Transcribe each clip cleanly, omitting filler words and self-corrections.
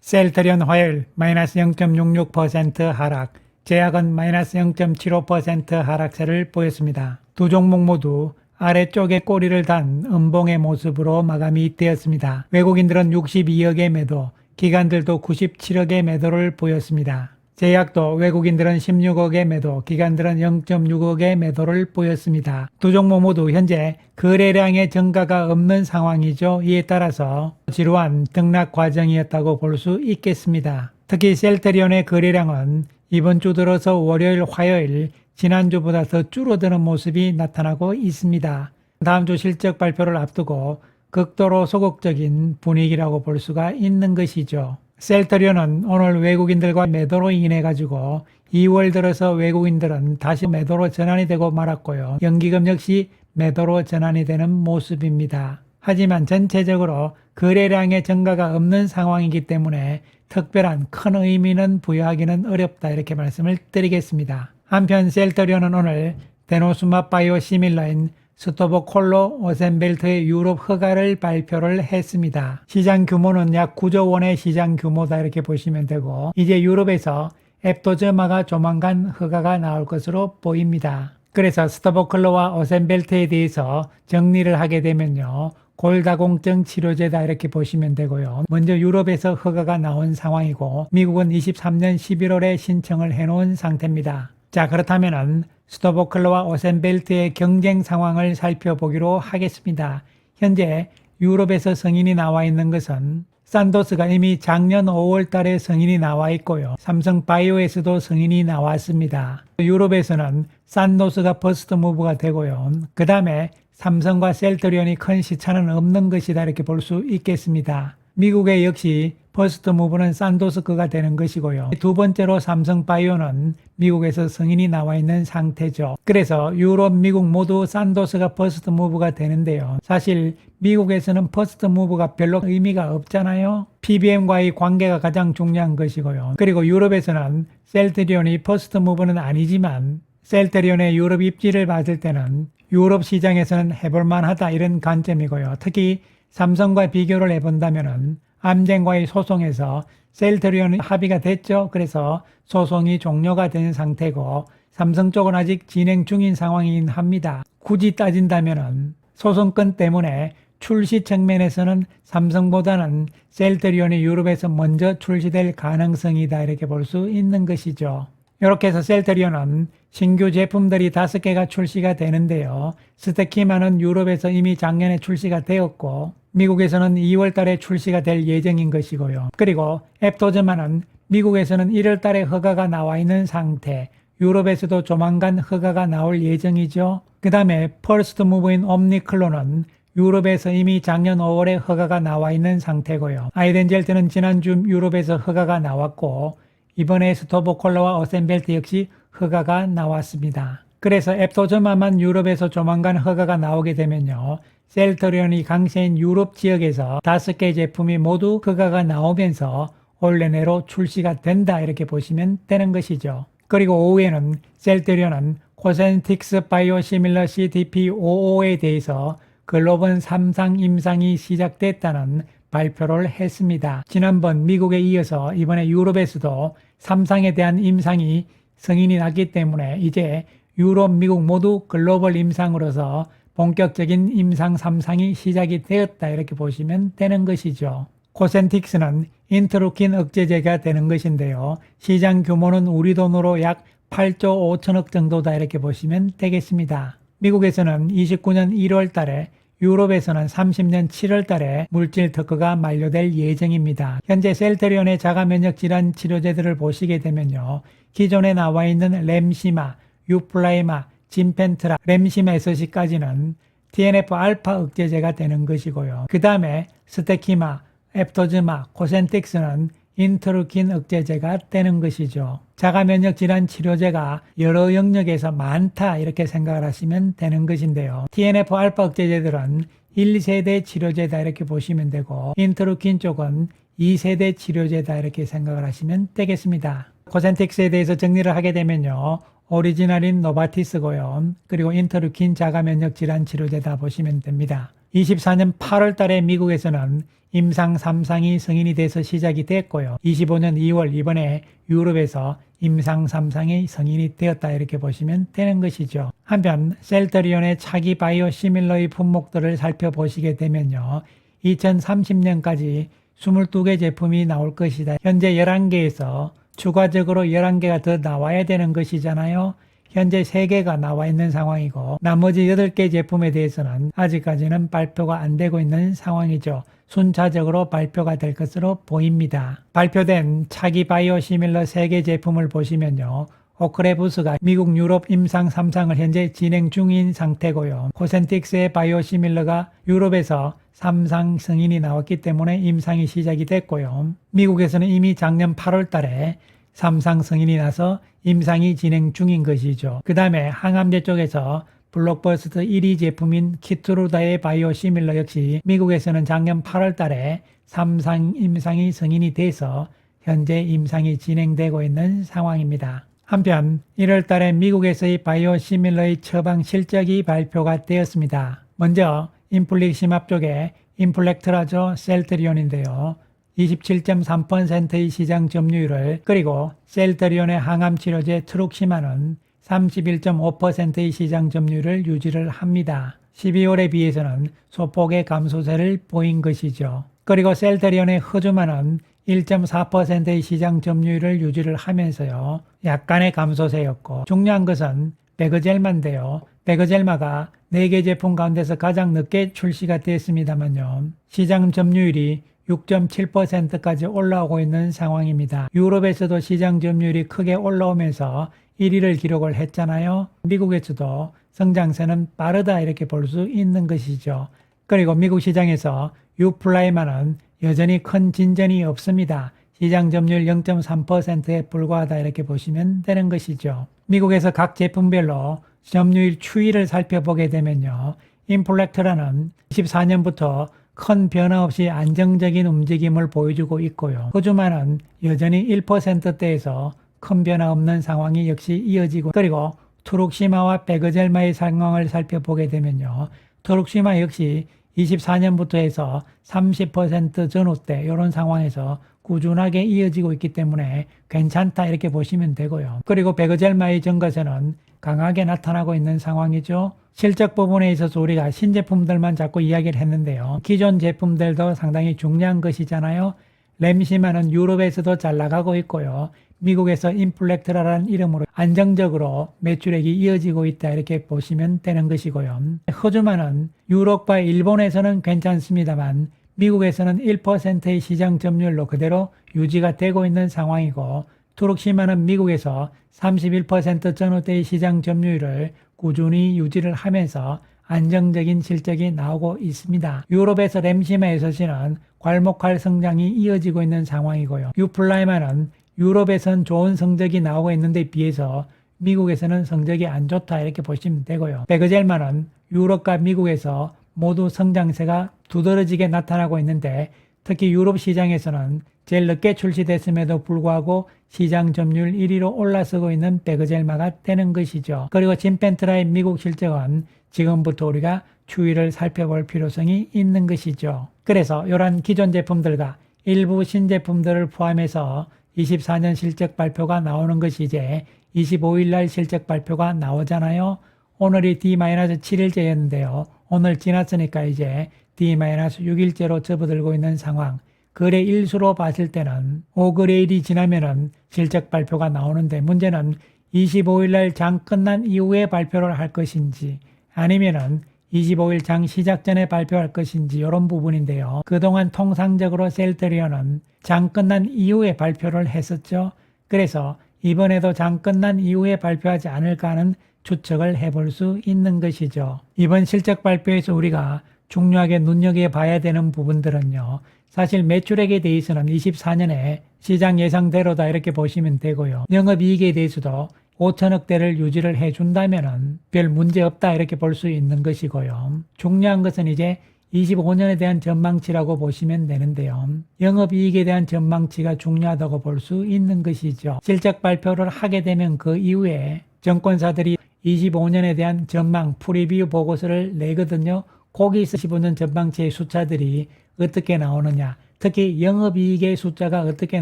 셀트리온 화요일 마이너스 0.66% 하락, 제약은 마이너스 0.75% 하락세를 보였습니다. 두 종목 모두 아래쪽에 꼬리를 단 음봉의 모습으로 마감이 되었습니다. 외국인들은 62억의 매도, 기관들도 97억의 매도를 보였습니다. 제약도 외국인들은 16억의 매도, 기관들은 0.6억의 매도를 보였습니다. 두 종목 모두 현재 거래량의 증가가 없는 상황이죠. 이에 따라서 지루한 등락 과정이었다고 볼 수 있겠습니다. 특히 셀트리온의 거래량은 이번 주 들어서 월요일, 화요일 지난주보다 더 줄어드는 모습이 나타나고 있습니다. 다음 주 실적 발표를 앞두고 극도로 소극적인 분위기라고 볼 수가 있는 것이죠. 셀트리온은 오늘 외국인들과 매도로 인해 가지고 2월 들어서 외국인들은 다시 매도로 전환이 되고 말았고요. 연기금 역시 매도로 전환이 되는 모습입니다. 하지만 전체적으로 거래량의 증가가 없는 상황이기 때문에 특별한 큰 의미는 부여하기는 어렵다, 이렇게 말씀을 드리겠습니다. 한편 셀트리온은 오늘 데노스마 바이오시밀러인 스토보콜로 오센벨트의 유럽 허가를 발표를 했습니다. 시장 규모는 약 9조 원의 시장 규모다, 이렇게 보시면 되고, 이제 유럽에서 앱도저마가 조만간 허가가 나올 것으로 보입니다. 그래서 스토보콜로와 오센벨트에 대해서 정리를 하게 되면요, 골다공증 치료제다, 이렇게 보시면 되고요. 먼저 유럽에서 허가가 나온 상황이고, 미국은 23년 11월에 신청을 해놓은 상태입니다. 자, 그렇다면은 스토보클로와 오센벨트의 경쟁 상황을 살펴보기로 하겠습니다. 현재 유럽에서 승인이 나와 있는 것은 산도스가 이미 작년 5월 달에 승인이 나와 있고요. 삼성바이오에서도 승인이 나왔습니다. 유럽에서는 산도스가 퍼스트 무브가 되고요. 그 다음에 삼성과 셀트리온이 큰 시차는 없는 것이다, 이렇게 볼 수 있겠습니다. 미국의 역시 퍼스트 무브는 산도스 거가 되는 것이고요. 두 번째로 삼성바이오는 미국에서 승인이 나와 있는 상태죠. 그래서 유럽, 미국 모두 산도스가 퍼스트 무브가 되는데요. 사실 미국에서는 퍼스트 무브가 별로 의미가 없잖아요. PBM과의 관계가 가장 중요한 것이고요. 그리고 유럽에서는 셀트리온이 퍼스트 무브는 아니지만 셀트리온의 유럽 입지를 봤을 때는 유럽 시장에서는 해볼만 하다, 이런 관점이고요. 특히 삼성과 비교를 해본다면은 암젠과의 소송에서 셀트리온이 합의가 됐죠. 그래서 소송이 종료가 된 상태고, 삼성 쪽은 아직 진행 중인 상황이긴 합니다. 굳이 따진다면은 소송건 때문에 출시 측면에서는 삼성보다는 셀트리온이 유럽에서 먼저 출시될 가능성이다, 이렇게 볼 수 있는 것이죠. 이렇게 해서 셀트리온은 신규 제품들이 5개가 출시가 되는데요. 스테키마는 유럽에서 이미 작년에 출시가 되었고, 미국에서는 2월 달에 출시가 될 예정인 것이고요. 그리고 앱도저마는 미국에서는 1월 달에 허가가 나와 있는 상태, 유럽에서도 조만간 허가가 나올 예정이죠. 그 다음에 퍼스트 무브인 옴니클로는 유럽에서 이미 작년 5월에 허가가 나와 있는 상태고요. 아이덴젤트는 지난주 유럽에서 허가가 나왔고, 이번에 스토보콜로와 오센벨트 역시 허가가 나왔습니다. 그래서 앱도저마만 유럽에서 조만간 허가가 나오게 되면요, 셀트리온이 강세인 유럽 지역에서 5개 제품이 모두 허가가 나오면서 올해 내로 출시가 된다, 이렇게 보시면 되는 것이죠. 그리고 오후에는 셀트리온은 코센틱스 바이오시밀러 CDP55에 대해서 글로벌 3상 임상이 시작됐다는 발표를 했습니다. 지난번 미국에 이어서 이번에 유럽에서도 3상에 대한 임상이 승인이 났기 때문에 이제 유럽, 미국 모두 글로벌 임상으로서 본격적인 임상 3상이 시작이 되었다, 이렇게 보시면 되는 것이죠. 코센틱스는 인터루킨 억제제가 되는 것인데요. 시장 규모는 우리 돈으로 약 8조 5천억 정도다, 이렇게 보시면 되겠습니다. 미국에서는 29년 1월 달에, 유럽에서는 30년 7월 달에 물질 특허가 만료될 예정입니다. 현재 셀트리온의 자가면역 질환 치료제들을 보시게 되면요, 기존에 나와 있는 램시마, 유플라이마, 진펜트라, 램시마 SC까지는 TNF-알파 억제제가 되는 것이고요. 그 다음에 스테키마, 앱도즈마, 코센틱스는 인터루킨 억제제가 되는 것이죠. 자가면역 질환 치료제가 여러 영역에서 많다, 이렇게 생각을 하시면 되는 것인데요. TNF-알파 억제제들은 1세대 치료제다, 이렇게 보시면 되고, 인터루킨 쪽은 2세대 치료제다, 이렇게 생각을 하시면 되겠습니다. 코센틱스에 대해서 정리를 하게 되면요. 오리지널인 노바티스고요. 그리고 인터루킨 자가면역 질환 치료제다 보시면 됩니다. 24년 8월 달에 미국에서는 임상 3상이 승인이 돼서 시작이 됐고요. 25년 2월 이번에 유럽에서 임상 3상이 승인이 되었다 이렇게 보시면 되는 것이죠. 한편 셀트리온의 차기 바이오 시밀러의 품목들을 살펴보시게 되면요. 2030년까지 22개 제품이 나올 것이다. 현재 11개에서 추가적으로 11개가 더 나와야 되는 것이잖아요. 현재 3개가 나와 있는 상황이고 나머지 8개 제품에 대해서는 아직까지는 발표가 안 되고 있는 상황이죠. 순차적으로 발표가 될 것으로 보입니다. 발표된 차기 바이오 시밀러 3개 제품을 보시면요. 오크레부스가 미국 유럽 임상 3상을 현재 진행 중인 상태고요. 코센틱스의 바이오 시밀러가 유럽에서 3상 승인이 나왔기 때문에 임상이 시작이 됐고요. 미국에서는 이미 작년 8월 달에 3상 승인이 나서 임상이 진행 중인 것이죠. 그 다음에 항암제 쪽에서 블록버스터 1위 제품인 키트루다의 바이오 시밀러 역시 미국에서는 작년 8월 달에 3상 임상이 승인이 돼서 현재 임상이 진행되고 있는 상황입니다. 한편 1월 달에 미국에서의 바이오 시밀러의 처방 실적이 발표가 되었습니다. 먼저 인플릭시맙 쪽에 인플렉트라조 셀트리온인데요. 27.3%의 시장 점유율을 그리고 셀트리온의 항암 치료제 트룩시마는 31.5%의 시장 점유율을 유지를 합니다. 12월에 비해서는 소폭의 감소세를 보인 것이죠. 그리고 셀트리온의 허주마는 1.4%의 시장 점유율을 유지를 하면서요. 약간의 감소세였고 중요한 것은 베그젤마인데요. 베그젤마가 4개 제품 가운데서 가장 늦게 출시가 됐습니다만요. 시장 점유율이 6.7%까지 올라오고 있는 상황입니다. 유럽에서도 시장 점유율이 크게 올라오면서 1위를 기록을 했잖아요. 미국에서도 성장세는 빠르다 이렇게 볼 수 있는 것이죠. 그리고 미국 시장에서 유플라이마는 여전히 큰 진전이 없습니다. 시장 점유율 0.3%에 불과하다 이렇게 보시면 되는 것이죠. 미국에서 각 제품별로 점유율 추이를 살펴보게 되면요. 인플렉트라는 24년부터 큰 변화 없이 안정적인 움직임을 보여주고 있고요. 호주만은 여전히 1%대에서 큰 변화 없는 상황이 역시 이어지고 그리고 트룩시마와 베그젤마의 상황을 살펴보게 되면요. 트룩시마 역시 24년부터 해서 30% 전후대 이런 상황에서 꾸준하게 이어지고 있기 때문에 괜찮다 이렇게 보시면 되고요. 그리고 베그젤마의 증가세는 강하게 나타나고 있는 상황이죠. 실적 부분에 있어서 우리가 신제품들만 자꾸 이야기를 했는데요. 기존 제품들도 상당히 중요한 것이잖아요. 램시마는 유럽에서도 잘 나가고 있고요. 미국에서 인플렉트라라는 이름으로 안정적으로 매출액이 이어지고 있다 이렇게 보시면 되는 것이고요. 허주마는 유럽과 일본에서는 괜찮습니다만 미국에서는 1%의 시장 점유율로 그대로 유지가 되고 있는 상황이고 트룩시마는 미국에서 31% 전후대의 시장 점유율을 꾸준히 유지를 하면서 안정적인 실적이 나오고 있습니다. 유럽에서 램시마에서는 괄목할 성장이 이어지고 있는 상황이고요. 유플라이마는 유럽에선 좋은 성적이 나오고 있는데 비해서 미국에서는 성적이 안 좋다 이렇게 보시면 되고요. 베그젤마는 유럽과 미국에서 모두 성장세가 두드러지게 나타나고 있는데 특히 유럽 시장에서는 제일 늦게 출시됐음에도 불구하고 시장 점유율 1위로 올라서고 있는 베그젤마가 되는 것이죠. 그리고 진펜트라의 미국 실적은 지금부터 우리가 추이를 살펴볼 필요성이 있는 것이죠. 그래서 이러한 기존 제품들과 일부 신제품들을 포함해서 24년 실적 발표가 나오는 것이 이제 25일 날 실적 발표가 나오잖아요. 오늘이 D-7일째였는데요. 오늘 지났으니까 이제 D-6일째로 접어들고 있는 상황. 거래 일수로 봤을 때는 5거래일이 지나면은 실적 발표가 나오는데 문제는 25일 날 장 끝난 이후에 발표를 할 것인지 아니면은 25일 장 시작 전에 발표할 것인지 이런 부분인데요. 그동안 통상적으로 셀트리온은 장 끝난 이후에 발표를 했었죠. 그래서 이번에도 장 끝난 이후에 발표하지 않을까 하는 추측을 해볼 수 있는 것이죠. 이번 실적 발표에서 우리가 중요하게 눈여겨봐야 되는 부분들은요. 사실 매출액에 대해서는 24년에 시장 예상대로다 이렇게 보시면 되고요. 영업이익에 대해서도 5천억대를 유지를 해준다면 별 문제 없다 이렇게 볼 수 있는 것이고요. 중요한 것은 이제 25년에 대한 전망치라고 보시면 되는데요. 영업이익에 대한 전망치가 중요하다고 볼 수 있는 것이죠. 실적 발표를 하게 되면 그 이후에 정권사들이 25년에 대한 전망 프리뷰 보고서를 내거든요. 거기서 25년 전망치의 숫자들이 어떻게 나오느냐, 특히 영업이익의 숫자가 어떻게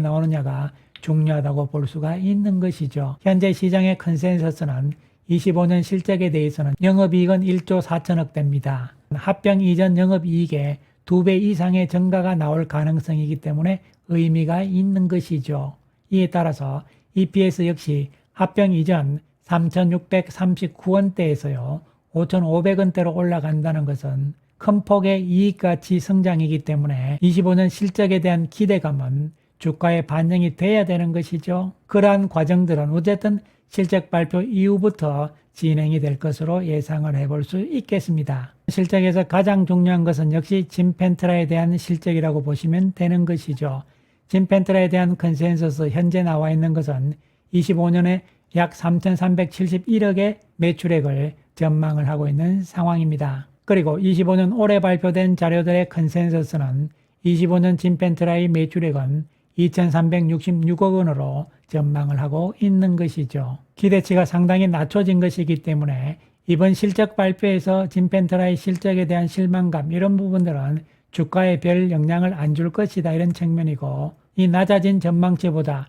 나오느냐가 중요하다고 볼 수가 있는 것이죠. 현재 시장의 컨센서스는 25년 실적에 대해서는 영업이익은 1조 4천억 대입니다. 합병 이전 영업이익의 2배 이상의 증가가 나올 가능성이기 때문에 의미가 있는 것이죠. 이에 따라서 EPS 역시 합병 이전 3,639원대에서요 5,500원대로 올라간다는 것은 큰 폭의 이익가치 성장이기 때문에 25년 실적에 대한 기대감은 주가에 반영이 돼야 되는 것이죠. 그러한 과정들은 어쨌든 실적 발표 이후부터 진행이 될 것으로 예상을 해볼 수 있겠습니다. 실적에서 가장 중요한 것은 역시 짐펜트라에 대한 실적이라고 보시면 되는 것이죠. 짐펜트라에 대한 컨센서스 현재 나와 있는 것은 25년에 약 3,371억의 매출액을 전망을 하고 있는 상황입니다. 그리고 25년 올해 발표된 자료들의 컨센서스는 25년 짐펜트라의 매출액은 2,366억 원으로 전망을 하고 있는 것이죠. 기대치가 상당히 낮춰진 것이기 때문에 이번 실적 발표에서 짐펜트라의 실적에 대한 실망감 이런 부분들은 주가에 별 영향을 안 줄 것이다 이런 측면이고, 이 낮아진 전망치보다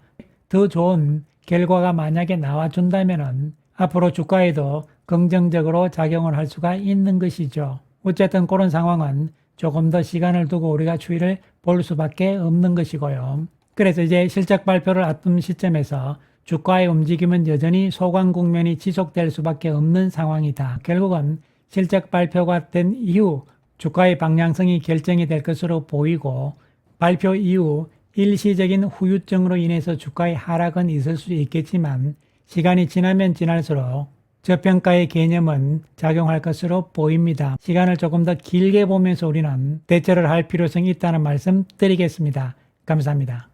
더 좋은 결과가 만약에 나와준다면은 앞으로 주가에도 긍정적으로 작용을 할 수가 있는 것이죠. 어쨌든 그런 상황은 조금 더 시간을 두고 우리가 추이를 볼 수밖에 없는 것이고요. 그래서 이제 실적 발표를 앞둔 시점에서 주가의 움직임은 여전히 소강 국면이 지속될 수밖에 없는 상황이다. 결국은 실적 발표가 된 이후 주가의 방향성이 결정이 될 것으로 보이고, 발표 이후 일시적인 후유증으로 인해서 주가의 하락은 있을 수 있겠지만 시간이 지나면 지날수록 저평가의 개념은 작용할 것으로 보입니다. 시간을 조금 더 길게 보면서 우리는 대처를 할 필요성이 있다는 말씀 드리겠습니다. 감사합니다.